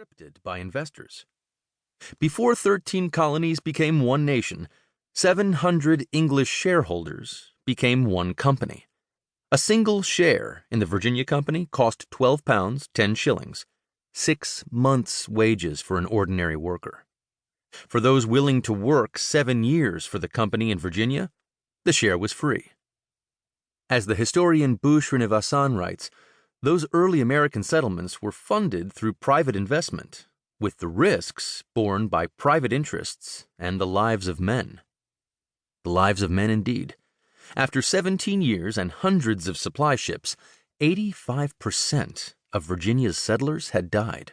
scripted by investors. Before 13 colonies became one nation, 700 English shareholders became one company. A single share in the Virginia Company cost £12, 10 shillings, 6 months' wages for an ordinary worker. For those willing to work 7 years for the company in Virginia, the share was free. As the historian Srinivasan writes, those early American settlements were funded through private investment, with the risks borne by private interests and the lives of men. The lives of men indeed. After 17 years and hundreds of supply ships, 85% of Virginia's settlers had died.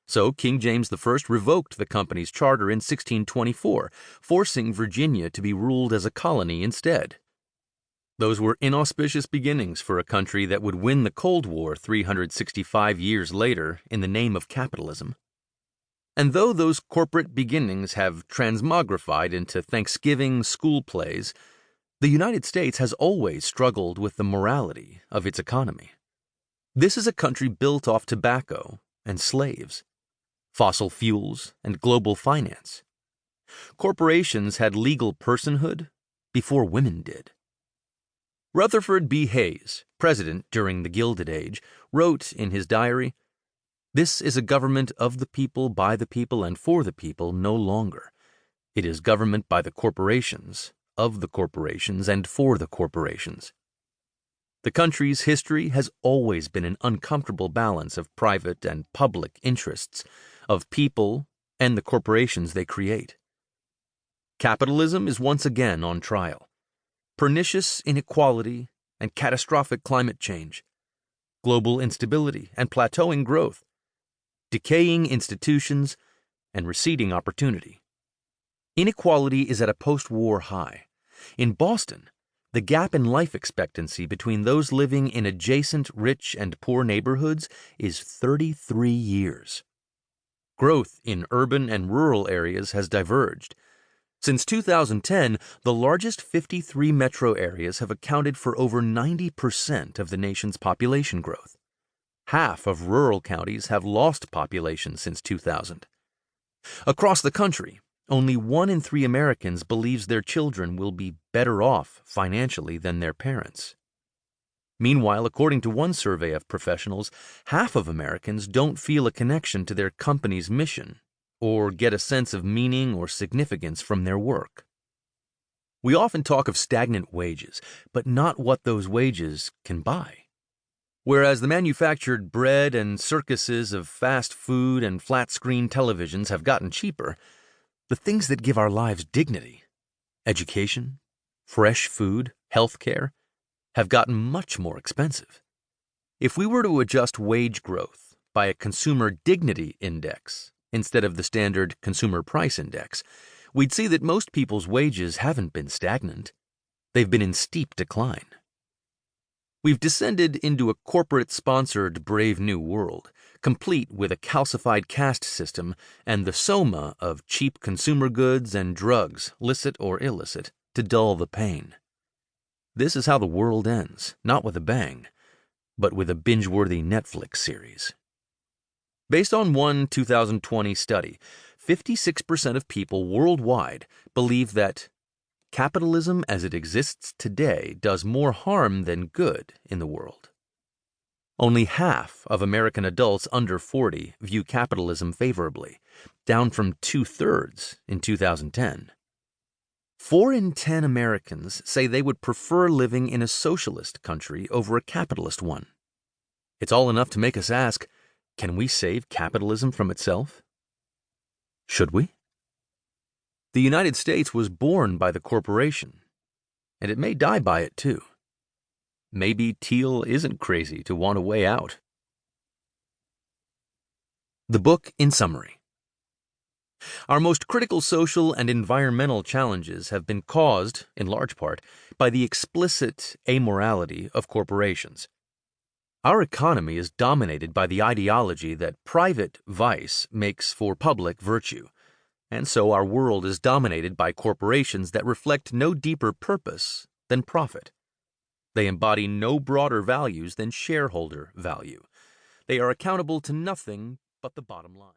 So King James I revoked the company's charter in 1624, forcing Virginia to be ruled as a colony instead. Those were inauspicious beginnings for a country that would win the Cold War 365 years later in the name of capitalism. And though those corporate beginnings have transmogrified into Thanksgiving school plays, the United States has always struggled with the morality of its economy. This is a country built off tobacco and slaves, fossil fuels and global finance. Corporations had legal personhood before women did. Rutherford B. Hayes, president during the Gilded Age, wrote in his diary, "This is a government of the people, by the people, and for the people no longer. It is government by the corporations, of the corporations, and for the corporations." The country's history has always been an uncomfortable balance of private and public interests, of people and the corporations they create. Capitalism is once again on trial. Pernicious inequality and catastrophic climate change, global instability and plateauing growth, decaying institutions, and receding opportunity. Inequality is at a post-war high. In Boston, the gap in life expectancy between those living in adjacent rich and poor neighborhoods is 33 years. Growth in urban and rural areas has diverged. Since 2010, the largest 53 metro areas have accounted for over 90% of the nation's population growth. Half of rural counties have lost population since 2000. Across the country, only 1 in 3 Americans believes their children will be better off financially than their parents. Meanwhile, according to one survey of professionals, half of Americans don't feel a connection to their company's mission or get a sense of meaning or significance from their work. We often talk of stagnant wages, but not what those wages can buy. Whereas the manufactured bread and circuses of fast food and flat-screen televisions have gotten cheaper, the things that give our lives dignity, education, fresh food, health care, have gotten much more expensive. If we were to adjust wage growth by a consumer dignity index instead of the standard consumer price index, we'd see that most people's wages haven't been stagnant. They've been in steep decline. We've descended into a corporate-sponsored Brave New World, complete with a calcified caste system and the soma of cheap consumer goods and drugs, licit or illicit, to dull the pain. This is how the world ends, not with a bang, but with a binge-worthy Netflix series. Based on one 2020 study, 56% of people worldwide believe that capitalism as it exists today does more harm than good in the world. Only half of American adults under 40 view capitalism favorably, down from 2/3 in 2010. 4 in 10 Americans say they would prefer living in a socialist country over a capitalist one. It's all enough to make us ask, can we save capitalism from itself? Should we? The United States was born by the corporation, and it may die by it too. Maybe Thiel isn't crazy to want a way out. The book in summary. Our most critical social and environmental challenges have been caused, in large part, by the explicit amorality of corporations. Our economy is dominated by the ideology that private vice makes for public virtue, and so our world is dominated by corporations that reflect no deeper purpose than profit. They embody no broader values than shareholder value. They are accountable to nothing but the bottom line.